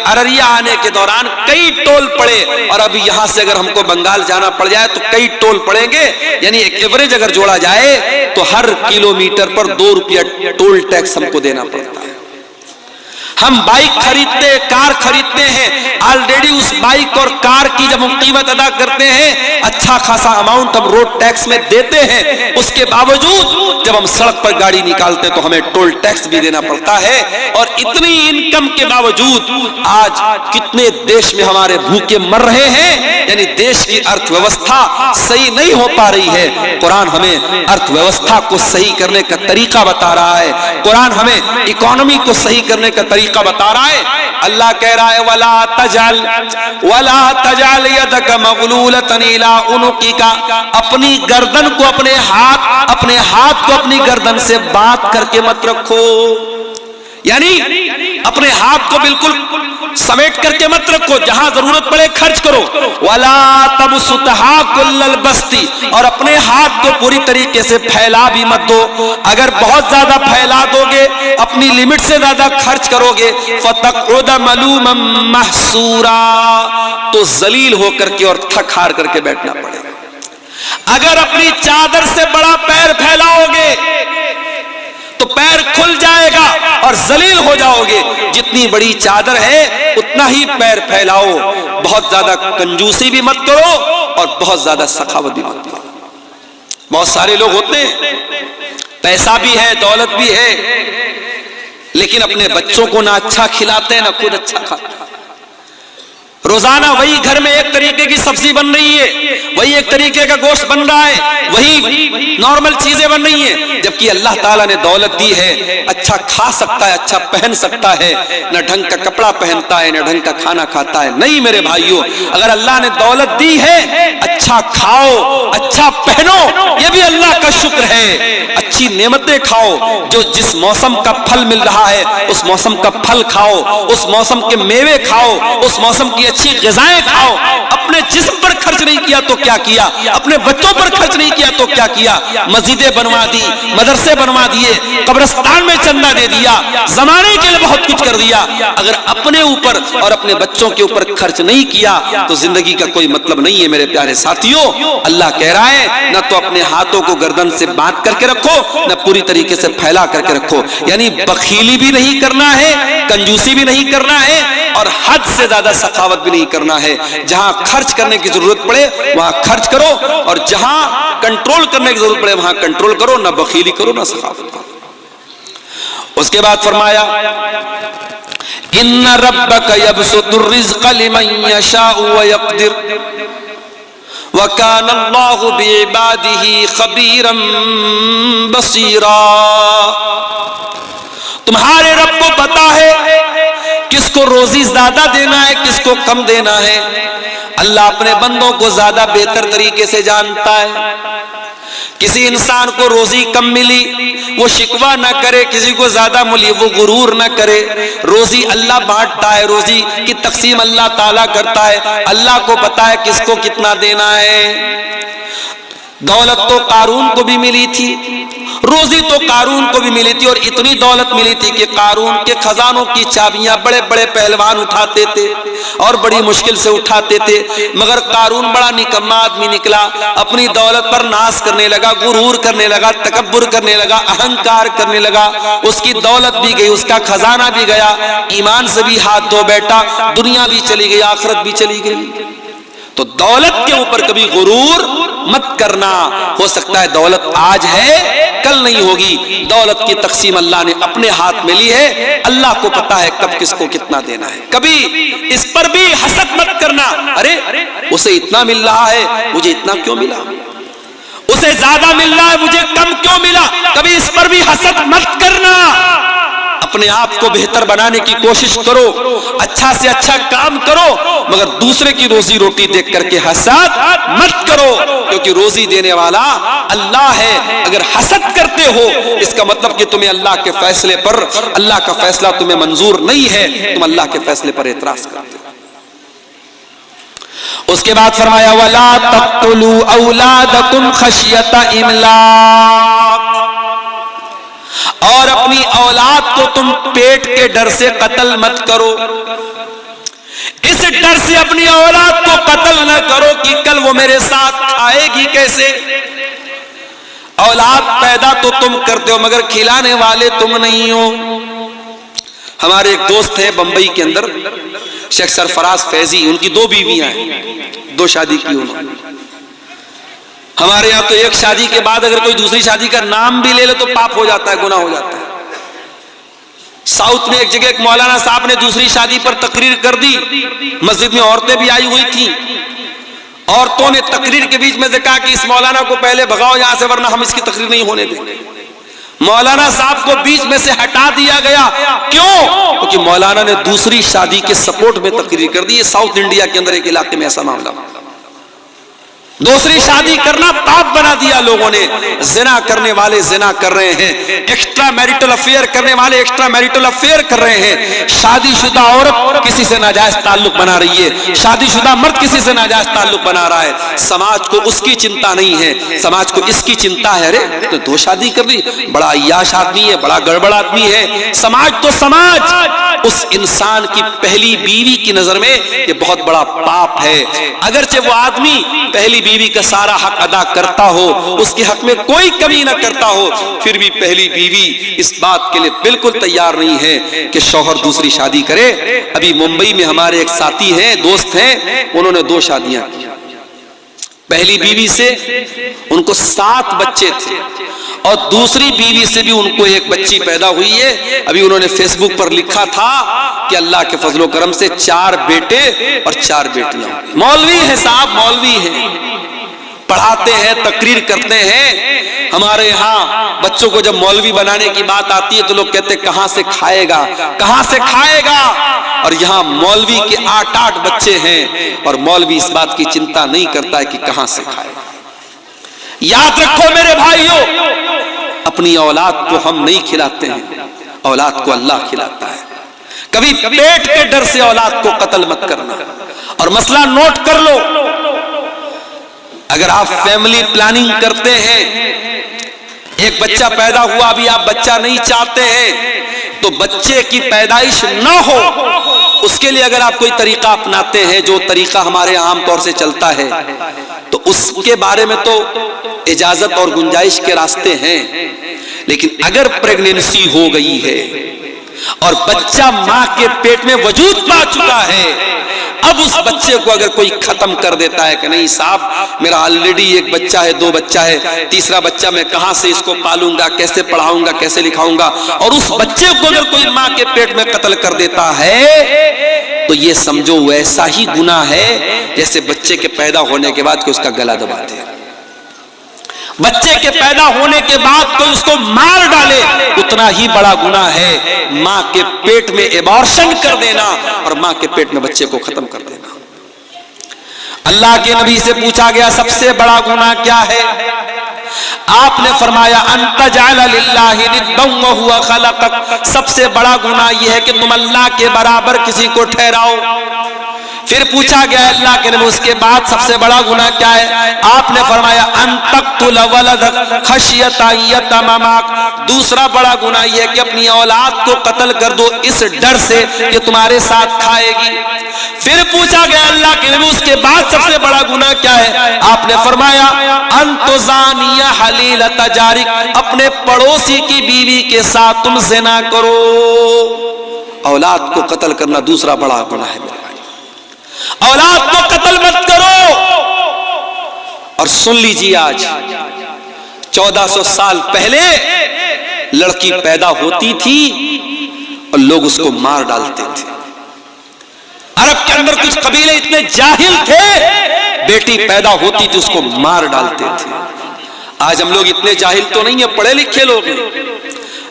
अररिया आने के दौरान कई टोल पड़े, और अभी यहां से अगर हमको बंगाल जाना पड़ जाए तो कई टोल पड़ेंगे। यानी एक एवरेज अगर जोड़ा जाए तो हर किलोमीटर पर 2 रुपया टोल टैक्स हमको देना पड़ता है। हम बाइक खरीदते, कार खरीदते हैं, ऑलरेडी उस बाइक और कार की जब हम कीमत अदा करते हैं अच्छा खासा अमाउंट हम रोड टैक्स में देते हैं। उसके बावजूद जब हम सड़क पर गाड़ी निकालते हैं तो हमें टोल टैक्स भी देना पड़ता है। और इतनी इनकम के बावजूद आज कितने देश में हमारे भूखे मर रहे हैं। यानी देश की अर्थव्यवस्था सही नहीं हो पा रही है। कुरान हमें अर्थव्यवस्था को सही करने का तरीका बता रहा है। कुरान हमें इकोनॉमी को सही करने का तरीका बता रहा है। अल्लाह कह रहा है वला तजाल यदक मगलूलतन इला उनुकिका, अपनी गर्दन को अपने हाथ को अपनी गर्दन से बात करके मत रखो। यानी अपने हाथ को बिल्कुल समेट करके मत रखो, जहां जरूरत पड़े खर्च करो। वला तबसुतहा कुल्लल बस्ती, और अपने हाथ को पूरी तरीके से फैला भी मत दो। अगर बहुत ज्यादा फैला दोगे, अपनी लिमिट से ज्यादा खर्च करोगे, फतक़उद मलूमम महसूरा, तो जलील होकर के और थक हार करके बैठना पड़ेगा। अगर अपनी चादर से बड़ा पैर फैलाओगे तो पैर खुल जाएगा और जलील हो जाओगे। जितनी बड़ी चादर है उतना ही पैर फैलाओ। बहुत ज्यादा कंजूसी भी मत करो और बहुत ज्यादा सखावत भी मत करो। बहुत सारे लोग होते हैं, पैसा भी है, दौलत भी है, लेकिन अपने बच्चों को ना अच्छा खिलाते हैं ना खुद अच्छा खाते हैं। रोजाना वही घर में एक तरीके की सब्जी बन रही है, वही एक तरीके का गोश्त बन रहा है, वही नॉर्मल चीजें बन रही हैं। जबकि अल्लाह ताला ने दौलत दी है, अच्छा खा सकता है, अच्छा पहन सकता है, न ढंग का कपड़ा पहनता है, न ढंग का खाना खाता है। नहीं मेरे भाइयों, अगर अल्लाह ने दौलत दी है, अच्छा खाओ, अच्छा पहनो, यह भी अल्लाह का शुक्र है। अच्छी नेमतें खाओ, जो जिस मौसम का फल मिल रहा है उस मौसम का फल खाओ, उस मौसम के मेवे खाओ, उस मौसम की अच्छी ग़िज़ाएं खाओ। अपने जिस्म पर खर्च नहीं किया तो क्या किया, अपने बच्चों पर खर्च नहीं किया तो क्या किया। मस्जिदें बनवा दी, मदरसे बनवा दिए, कब्रिस्तान में चंदा दे दिया, जमाने के लिए बहुत कुछ कर दिया। अगर अपने ऊपर और अपने बच्चों के ऊपर खर्च नहीं किया तो जिंदगी का कोई मतलब नहीं है मेरे प्यारे साथियों। अल्लाह कह रहा है न तो अपने हाथों को गर्दन से बांध करके रखो, न पूरी तरीके से फैला करके रखो। यानी बखीली भी नहीं करना है, कंजूसी भी नहीं करना है, और हद से ज्यादा सखावत भी नहीं करना है। जहां खर्च करने की जरूरत पड़े वहां खर्च करो, और जहां कंट्रोल करने की जरूरत पड़े वहां कंट्रोल करो, ना बखीली करो ना सखावत करो। उसके बाद फरमाया इन्ना रब्बका यबसुतुर रिज़्क़ लिमन यशाउ व यक़दिर व काना अल्लाहु बिइबादिही खबीरन बसीरा। तुम्हारे रब को पता है किसको रोजी ज्यादा देना है, किसको कम देना है। अल्लाह अपने बंदों को ज्यादा बेहतर तरीके से जानता है। किसी इंसान को रोजी कम मिली वो शिकवा ना करे, किसी को ज्यादा मिली वो गुरूर ना करे। रोजी अल्लाह बांटता है, रोजी की तकसीम अल्लाह ताला करता है। अल्लाह को पता है किसको कितना देना है। दौलत तो कारून को भी मिली थी, रोजी तो कारून को भी मिली थी, और इतनी दौलत मिली थी कि कारून के खजानों की चाबियां बड़े बड़े पहलवान उठाते थे और बड़ी मुश्किल से उठाते थे। मगर कारून बड़ा निकम्मा आदमी निकला, अपनी दौलत पर नाश करने लगा, गुरूर करने लगा, तकब्बुर करने लगा, अहंकार करने लगा। उसकी दौलत भी गई, उसका खजाना भी गया, ईमान से भी हाथ धो बैठा, दुनिया भी चली गई, आखिरत भी चली गई। तो दौलत के ऊपर कभी गुरूर मत करना। हो सकता है दौलत आज है कल नहीं होगी। दौलत की तकसीम अल्लाह ने अपने हाथ में ली है, अल्लाह को पता है कब किसको कितना देना है। कभी इस पर भी हसद मत करना, अरे उसे इतना मिल रहा है मुझे इतना क्यों मिला, उसे ज्यादा मिल रहा है मुझे कम क्यों मिला। कभी इस पर भी हसद मत करना। अपने अपने आप को बेहतर बनाने की कोशिश करो, अच्छा से अच्छा काम करो, मगर दूसरे की रोजी रोटी देख करके हसद मत करो, क्योंकि रोजी देने वाला अल्लाह है। अगर हसद करते हो इसका मतलब कि तुम्हें अल्लाह के फैसले पर, अल्लाह का फैसला तुम्हें मंजूर नहीं है, तुम अल्लाह के फैसले पर एतराज करते हो। उसके बाद फरमाया वला तक़्तुलू औलादकुम खशियता इमलाक, और अपनी औलाद को तुम पेट के डर से कत्ल मत करो। इस डर से अपनी औलाद को कत्ल न करो कि कल वो मेरे साथ खाएगी कैसे। औलाद पैदा तो तुम करते हो मगर खिलाने वाले तुम नहीं हो। हमारे एक दोस्त है बंबई के अंदर, शेख सरफराज फैजी, उनकी 2 बीवियां हैं, 2 शादी की उन्होंने। हमारे यहाँ तो एक शादी के बाद अगर कोई दूसरी शादी का नाम भी ले ले तो पाप हो जाता है, गुनाह हो जाता है। साउथ में एक जगह एक मौलाना साहब ने दूसरी शादी पर तकरीर कर दी, मस्जिद में औरतें भी आई हुई थी। औरतों ने तकरीर के बीच में से कहा कि इस मौलाना को पहले भगाओ यहां से, वरना हम इसकी तकरीर नहीं होने देंगे। मौलाना साहब को बीच में से हटा दिया गया। क्यों? क्योंकि मौलाना ने दूसरी शादी के सपोर्ट में तकरीर कर दी। साउथ इंडिया के अंदर एक इलाके में ऐसा मामला, दूसरी शादी करना पाप बना दिया लोगों ने। जिना करने वाले जिना कर रहे हैं, एक्स्ट्रा मैरिटल अफेयर करने वाले एक्स्ट्रा मैरिटल अफेयर कर रहे हैं। शादीशुदा औरत किसी से नाजायज ताल्लुक बना रही है, शादीशुदा मर्द किसी से नाजायज ताल्लुक बना रहा है। समाज को उसकी चिंता नहीं है, समाज को इसकी चिंता है। अरे तो 2 शादी कर दी, बड़ा अय्याश आदमी है, बड़ा गड़बड़ आदमी है। समाज तो समाज उस इंसान की पहली बीवी की नजर में ये बहुत बड़ा पाप है। अगरचे वो आदमी पहली बीवी का सारा हक अदा करता हो, उसके हक में कोई कमी ना करता हो, फिर भी पहली बीवी इस बात के लिए बिल्कुल तैयार नहीं है कि शौहर दूसरी शादी करे। अभी मुंबई में हमारे एक साथी हैं, दोस्त हैं, उन्होंने 2 शादियां की। पहली बीवी से उनको 7 बच्चे थे और दूसरी बीवी से भी उनको एक बच्ची पैदा हुई है। अभी उन्होंने फेसबुक पर लिखा था कि अल्लाह के फजलो करम से 4 बेटे और 4 बेटियां। मौलवी है साहब, मौलवी है, पढ़ाते हैं, तकरीर करते हैं। हमारे यहाँ बच्चों को जब मौलवी बनाने की बात आती है तो लोग कहते हैं कहां से खाएगा, कहां से खाएगा। और यहाँ मौलवी के 8-8 बच्चे हैं और मौलवी इस बात की चिंता नहीं करता है कि कहां से खाएगा। याद रखो मेरे भाइयों, अपनी औलाद को हम नहीं खिलाते हैं, औलाद को अल्लाह खिलाता है। कभी पेट के डर से औलाद को कत्ल मत करना। और मसला नोट कर लो, अगर आप फैमिली प्लानिंग करते हैं, एक बच्चा पैदा हुआ, अभी आप बच्चा नहीं चाहते हैं, तो बच्चे की पैदाइश ना हो उसके लिए अगर आप कोई तरीका अपनाते हैं, जो तरीका हमारे आमतौर से चलता है, तो उसके बारे में तो इजाजत और गुंजाइश के रास्ते हैं। लेकिन अगर प्रेगनेंसी हो गई है और बच्चा मां के पेट में वजूद पा चुका है, अब उस बच्चे को अगर कोई खत्म कर देता है कि नहीं साहब मेरा ऑलरेडी 1 बच्चा है, 2 बच्चा है, तीसरा बच्चा मैं कहां से इसको पालूंगा, कैसे पढ़ाऊंगा, कैसे लिखाऊंगा, और उस बच्चे को अगर कोई मां के पेट में कत्ल कर देता है तो ये समझो वैसा ही गुनाह है जैसे बच्चे के पैदा होने के बाद उसका गला दबाते हैं। बच्चे के पैदा होने के बाद कोई उसको मार डाले, उतना ही बड़ा गुनाह है मां के पेट में एबॉर्शन कर देना और मां के पेट में बच्चे को खत्म कर देना। अल्लाह के नबी से पूछा गया सबसे बड़ा गुनाह क्या है? आपने फरमाया अंतजाल लिल्लाहि निद्दन व हुवा खलक़क, सबसे बड़ा गुनाह यह है कि तुम अल्लाह के बराबर किसी को ठहराओ। फिर पूछा गया अल्लाह के नबी उसके बाद सबसे बड़ा गुनाह क्या है? आपने फरमाया अन्तक़्तुल वलदक खशियता यतममाक, दूसरा बड़ा गुनाह यह है कि अपनी औलाद को कत्ल कर दो इस डर से कि तुम्हारे साथ खाएगी। फिर पूछा गया अल्लाह के नबी उसके बाद सबसे बड़ा गुनाह क्या है? आपने फरमाया अंतुज़ानिया हलीलता जारिक, अपने पड़ोसी की बीवी के साथ तुम ज़िना करो। औलाद को कत्ल करना दूसरा बड़ा गुनाह है। औलाद को कत्ल मत करो। और सुन लीजिए, आज 1400 साल पहले लड़की पैदा होती थी और लोग उसको मार डालते थे। अरब के अंदर कुछ कबीले इतने जाहिल थे, बेटी पैदा होती थी उसको मार डालते थे। आज हम लोग इतने जाहिल तो नहीं है, पढ़े लिखे लोग हैं,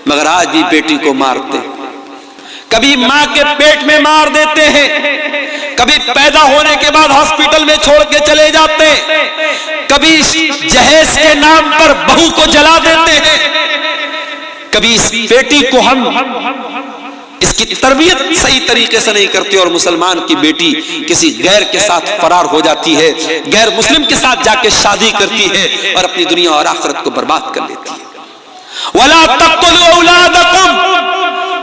मगर आज भी बेटी को मारते। कभी मां के पेट में मार देते हैं, कभी पैदा होने के बाद हॉस्पिटल में छोड़ के चले जाते हैं, कभी जहेज के नाम पर बहू को जला देते हैं, कभी इस बेटी को हम इसकी तरबियत सही तरीके से नहीं करते और मुसलमान की बेटी किसी गैर के साथ फरार हो जाती है, गैर मुस्लिम के साथ जाके शादी करती है और अपनी दुनिया और आखिरत को बर्बाद कर लेती है। वला तक़्तुलू औलादकुम,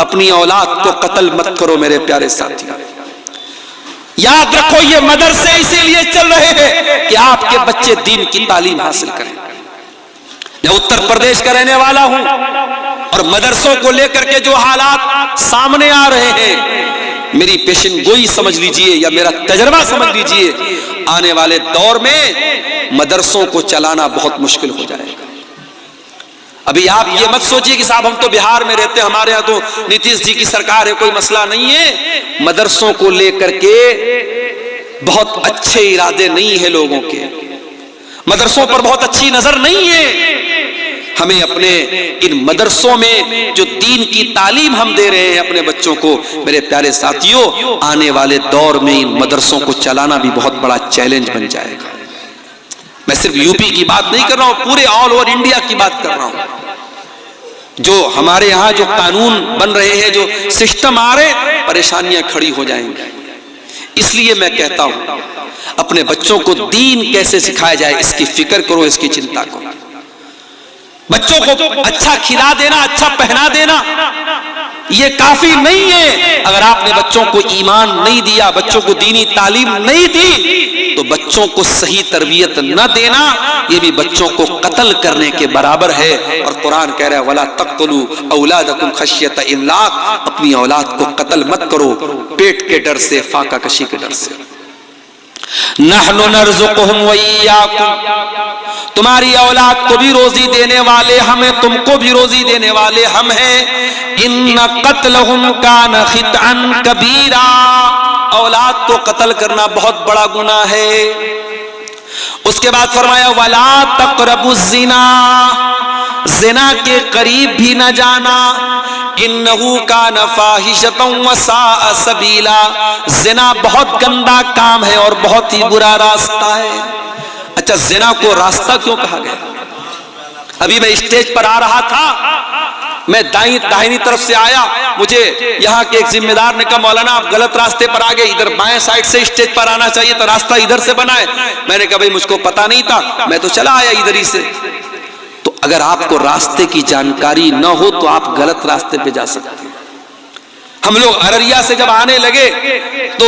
अपनी औलाद को कत्ल मत करो मेरे प्यारे साथियों। याद रखो ये मदरसे इसीलिए चल रहे हैं कि आपके बच्चे दीन की तालीम हासिल करें। मैं उत्तर प्रदेश का रहने वाला हूं और मदरसों को लेकर के जो हालात सामने आ रहे हैं, मेरी पेशन गोई समझ लीजिए या मेरा तजर्बा समझ लीजिए, आने वाले दौर में मदरसों को चलाना बहुत मुश्किल हो जाएगा। अभी आप ये मत सोचिए कि साहब हम तो बिहार में रहते हैं, हमारे यहाँ तो नीतीश जी की सरकार है, कोई मसला नहीं है। मदरसों को लेकर के बहुत अच्छे इरादे नहीं है लोगों के, मदरसों पर बहुत अच्छी नजर नहीं है। हमें अपने इन मदरसों में जो दीन की तालीम हम दे रहे हैं अपने बच्चों को, मेरे प्यारे साथियों, आने वाले दौर में इन मदरसों को चलाना भी बहुत बड़ा चैलेंज बन जाएगा। मैं सिर्फ यूपी की बात नहीं कर रहा हूं, पूरे ऑल ओवर इंडिया की बात कर रहा हूं। जो हमारे यहां जो कानून बन रहे हैं, जो सिस्टम आ रहे, परेशानियां खड़ी हो जाएंगी। इसलिए मैं कहता हूं अपने बच्चों को दीन कैसे सिखाया जाए इसकी फिक्र करो, इसकी चिंता करो। बच्चों को अच्छा खिला देना, अच्छा पहना देना ये काफी नहीं है। अगर आपने बच्चों को ईमान नहीं दिया, बच्चों को दीनी तालीम नहीं दी, तो बच्चों को सही तरबियत न देना ये भी बच्चों को कत्ल करने के बराबर है। और कुरान कह रहा है वला तक़्तुलू औलादकुम खश्यत इमलाक, अपनी औलाद को कत्ल मत करो पेट के डर से, फाका कशी के डर से। नहनु नर्ज़ुकुहुम व इय्याकुम, तुम्हारी औलाद को भी रोजी देने वाले हम हैं, तुमको भी रोजी देने वाले हम हैं। इन्ना क़त्लहुम कान ख़ितअन कबीरा, औलाद को कत्ल करना बहुत बड़ा गुनाह है। उसके बाद फरमाया वला तक़रबुज़ ज़िना, ज़िना के करीब भी न जाना। इन्नहु कान फ़ाहिशतन व साअ सबीला, ज़िना बहुत गंदा काम है और बहुत ही बुरा रास्ता है। अच्छा, ज़िना को रास्ता क्यों कहा गया? अभी मैं स्टेज पर आ रहा था, मैं दाहिनी तरफ से आया, मुझे यहाँ के एक जिम्मेदार ने कहा मौलाना आप गलत रास्ते पर आ गए, इधर बाएं साइड से स्टेज पर आना चाहिए तो रास्ता इधर से बना है। मैंने कहा भाई मुझको पता नहीं था, मैं तो चला आया इधर ही से। तो अगर आपको रास्ते की जानकारी न हो तो आप गलत रास्ते पे जा सकते हैं। हम लोग अररिया से जब आने लगे तो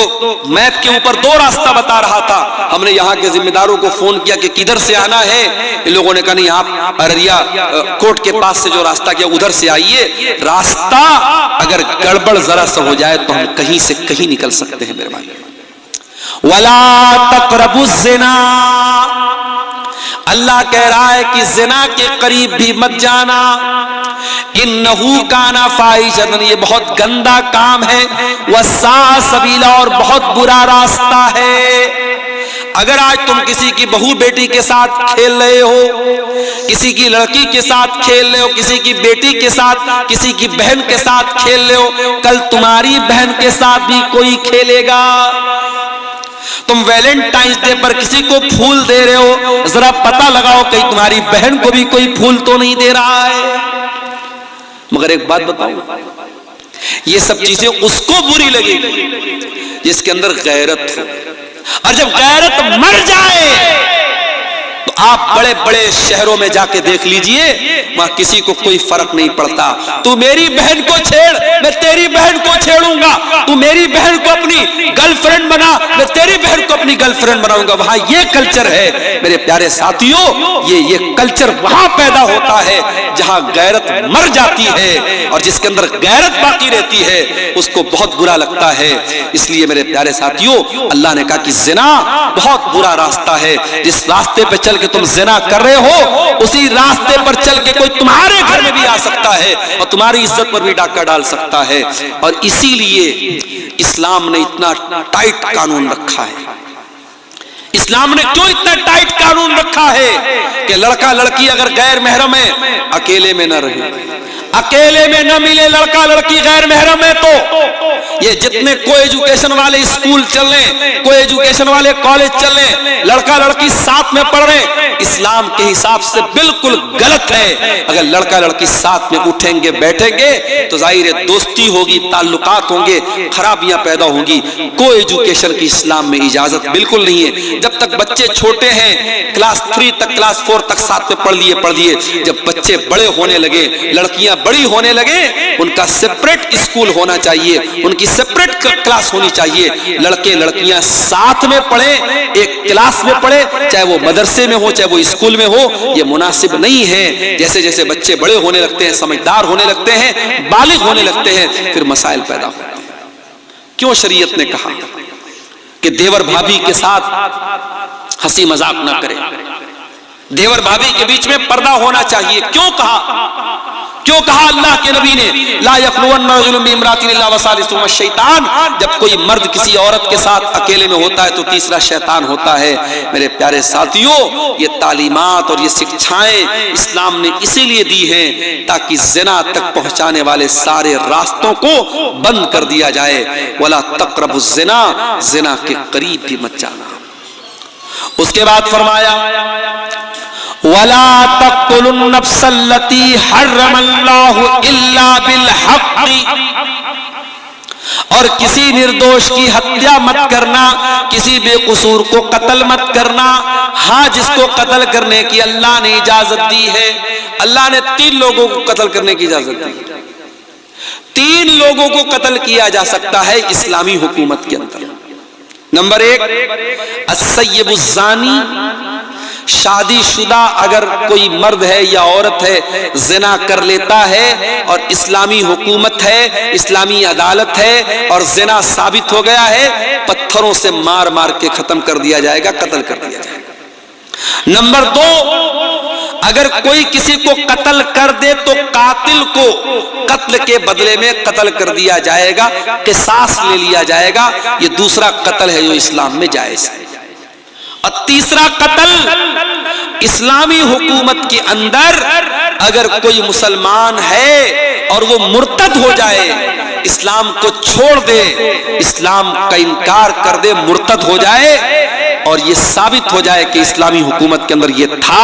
मैप के ऊपर दो रास्ता बता रहा था। हमने यहाँ के जिम्मेदारों को फोन किया कि किधर से आना है। इन लोगों ने कहा नहीं आप अररिया कोर्ट के पास से जो रास्ता किया उधर से आइए। रास्ता अगर गड़बड़ जरा सा हो जाए तो हम कहीं से कहीं निकल सकते हैं मेरे भाई। वला तक़रबुज़ ज़िना, अल्लाह कह रहा है कि ज़िना के करीब भी मत जाना। इन्नहु काना फ़ाहिशतन, ये बहुत गंदा काम है। वस्साअ सबीला, और बहुत बुरा रास्ता है। अगर आज तुम किसी की बहू बेटी के साथ खेल रहे हो, किसी की लड़की के साथ खेल रहे हो, किसी की बेटी के साथ, किसी की बहन के साथ खेल रहे हो, कल तुम्हारी बहन के साथ भी कोई खेलेगा। तुम वैलेंटाइंस डे पर किसी को फूल दे रहे हो, जरा पता लगाओ कहीं तुम्हारी बहन को भी कोई फूल तो नहीं दे रहा है। मगर एक बात बताऊं, ये सब चीजें उसको बुरी लगेगी जिसके अंदर गैरत हो। और जब गैरत मर जाए तो आप बड़े बड़े शहरों में जाके देख लीजिए, वहां किसी को कोई फर्क नहीं पड़ता। तू मेरी बहन को छेड़, मैं तेरी बहन को छेड़ूंगा। तू मेरी बहन को अपनी गर्लफ्रेंड बना, मैं तेरी बहन को अपनी गर्लफ्रेंड बनाऊंगा। वहां ये कल्चर है मेरे प्यारे साथियों, ये कल्चर वहां पैदा होता है जहां गैरत मर जाती है। और जिसके अंदर गैरत बाकी रहती है उसको बहुत बुरा लगता है। इसलिए मेरे प्यारे साथियों, अल्लाह ने कहा कि ज़िना बहुत बुरा रास्ता है। जिस रास्ते पे चल के तुम ज़िना कर रहे हो, उसी रास्ते पर चल के कोई तुम्हारे घर में भी आ सकता है और तुम्हारी इज्जत पर भी डाका डाल सकता है। और इसीलिए इस्लाम ने इतना टाइट कानून रखा है। इस्लाम ने क्यों इतना टाइट कानून रखा है कि लड़का लड़की अगर गैर महरम है अकेले में न रहे, अकेले में न मिले लड़का लड़की गैर महरम है तो ये जितने को एजुकेशन वाले स्कूल चल रहे, को एजुकेशन वाले कॉलेज चल रहे, लड़का लड़की साथ में पढ़ रहे, इस्लाम के हिसाब से बिल्कुल गलत है। अगर लड़का लड़की साथ में उठेंगे बैठेंगे तो जाहिर है दोस्ती होगी, ताल्लुकात होंगे, खराबियां पैदा होंगी। को एजुकेशन की इस्लाम में इजाजत बिल्कुल नहीं है। जब तक बच्चे छोटे हैं, क्लास 3 तक क्लास 4 तक साथ में पढ़ लिए। जब बच्चे बड़े होने लगे, लड़कियां बड़ी होने लगे, उनका सेपरेट स्कूल होना चाहिए, उनकी सेपरेट क्लास होनी चाहिए। लड़के लड़कियां साथ में पढ़े, एक क्लास में पढ़े, चाहे वो मदरसे में हो चाहे वो स्कूल में हो। ये मुनासिब नहीं है। जैसे जैसे बच्चे बड़े होने लगते हैं, समझदार होने लगते हैं, बालिग होने लगते हैं, फिर मसाइल पैदा होते हैं। क्यों शरीयत ने कहा कि देवर भाभी के साथ हंसी मजाक ना करें, देवर भाभी के बीच में पर्दा होना चाहिए? क्यों कहा अल्लाह के नबी ने ला यखलुवन्ना रजुलुन बिइम्रातिन इल्ला वसालिसुहुमा शैतान? जब कोई मर्द किसी औरत के साथ अकेले में होता है तो तीसरा शैतान होता है। मेरे प्यारे साथियों, ये तालीमात और ये शिक्षाएं इस्लाम ने इसीलिए दी हैं ताकि ज़िना तक पहुंचाने वाले सारे रास्तों को बंद कर दिया जाए। वला तक़रबुज़ ज़िना, ज़िना के करीब भी मत जाना। उसके बाद फरमाया वला तक़्तुलुन नफ्सल्लती हर्रमल्लाहु इल्ला बिल हक़्क़ि, और किसी निर्दोष की हत्या मत करना, किसी बेकसूर को कत्ल मत करना। हाँ, जिसको कत्ल करने की अल्लाह ने इजाजत दी है, अल्लाह ने 3 लोगों को कत्ल करने की इजाजत दी। 3 लोगों को कत्ल किया जा सकता है इस्लामी हुकूमत के अंदर। नंबर 1 अस्सय्यबुज़्ज़ानी, शादीशुदा अगर कोई मर्द है या औरत है ज़िना कर लेता है और इस्लामी हुकूमत है, इस्लामी अदालत है और ज़िना साबित हो गया है, पत्थरों से मार मार के खत्म कर दिया जाएगा, कत्ल कर दिया जाएगा। नंबर 2, अगर कोई किसी को कत्ल कर दे तो कातिल को कत्ल के बदले में कत्ल कर दिया जाएगा, क़िसास ले लिया जाएगा। ये दूसरा कत्ल है जो इस्लाम में जायज़ है। और तीसरा कत्ल, इस्लामी हुकूमत के अंदर अगर कोई मुसलमान है और वो मुर्तद हो जाए, इस्लाम को छोड़ दे, इस्लाम का इनकार कर दे, मुर्तद हो जाए और ये साबित हो जाए कि इस्लामी हुकूमत के अंदर ये था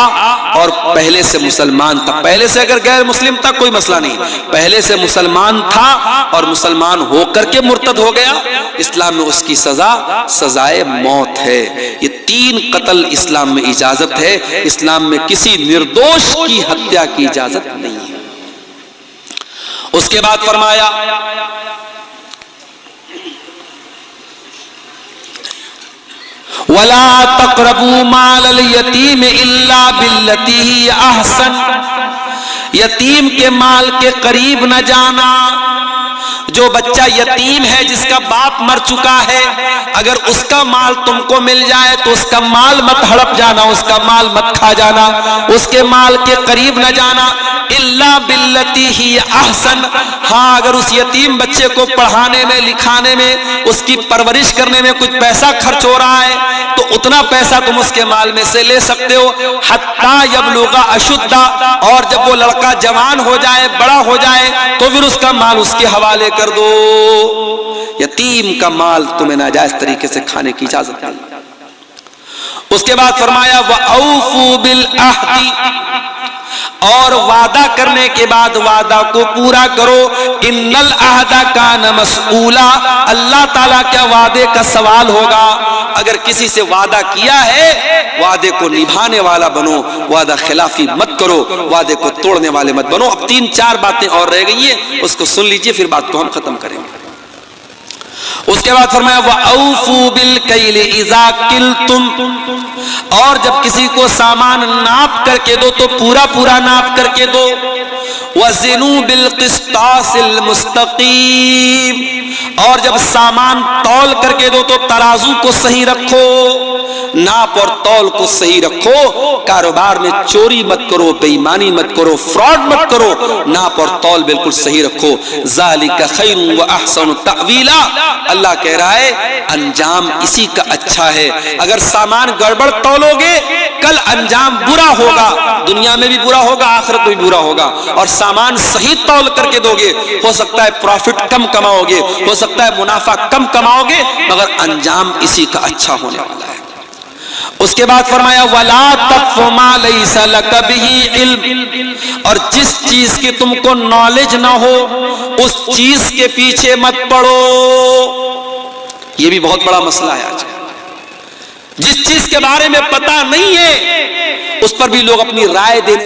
और पहले से मुसलमान था। पहले से अगर गैर मुस्लिम था कोई मसला नहीं, पहले से मुसलमान था और मुसलमान होकर के मुर्तद हो गया, इस्लाम में उसकी सजा सजाए मौत है। ये 3 कत्ल इस्लाम में इजाजत है। इस्लाम में किसी निर्दोष की हत्या की इजाजत नहीं है। उसके बाद फरमाया वला तक़रबू मालल यतीम इल्ला बिल्लती ही अहसन, यतीम के माल के करीब न जाना। जो बच्चा यतीम है, जिसका बाप मर चुका है, अगर उसका माल तुमको मिल जाए तो उसका माल मत हड़प जाना, उसका माल मत खा जाना, उसके माल के करीब न जाना। इल्ला बिल्लती ही अहसन, हाँ अगर उस यतीम बच्चे को पढ़ाने में, लिखाने में, उसकी परवरिश करने में कुछ पैसा खर्च हो रहा है तो उतना पैसा तुम उसके माल में से ले सकते हो। हत्ता यबलुगा अशुद्धा, और जब वो लड़का जवान हो जाए, बड़ा हो जाए तो फिर उसका माल उसके हवाले कर दो। यतीम का माल तुम्हें नाजायज तरीके से खाने की इजाजत नहीं। उसके बाद फरमाया वऔफू बिल अहदी, और वादा करने के बाद वादा को पूरा करो। इन्नल अहदा कान मसऊला, अल्लाह ताला क्या वादे का सवाल होगा। अगर किसी से वादा किया है, वादे को निभाने वाला बनो, वादा खिलाफी मत करो, वादे को तोड़ने वाले मत बनो। अब 3-4 बातें और रह गई है, उसको सुन लीजिए, फिर बात को हम खत्म करेंगे। उसके बाद फरमाया वऔफू बिल कैल इज़ा किल्तुम, और जब किसी को सामान नाप करके दो तो पूरा पूरा नाप करके दो। वज़िनू बिल क़िस्तासिल मुस्तक़ीम, और जब सामान तौल करके दो तो तराजू को सही रखो, नाप और तौल को सही रखो। कारोबार में चोरी मत करो, बेईमानी मत करो, फ्रॉड मत करो, नाप और तौल बिल्कुल सही रखो। ज़ालिका खैरुन व अहसनु तअवीला, अल्लाह कह रहा है अंजाम इसी का अच्छा है। अगर सामान गड़बड़ तौलोगे कल अंजाम बुरा होगा, दुनिया में भी बुरा होगा, आखिरत में भी बुरा होगा। और सामान सही तौल करके दोगे, हो सकता है प्रॉफिट कम कमाओगे, हो सकता है मुनाफा कम कमाओगे, मगर अंजाम इसी का अच्छा होने वाला है। उसके बाद फरमाया वला तक़फ़ु मा लैसा लक बिही इल्म, और जिस चीज की तुमको नॉलेज ना हो उस चीज के पीछे मत पड़ो। ये भी बहुत बड़ा मसला है आज। जिस चीज के बारे में पता नहीं है उस पर भी लोग अपनी राय देते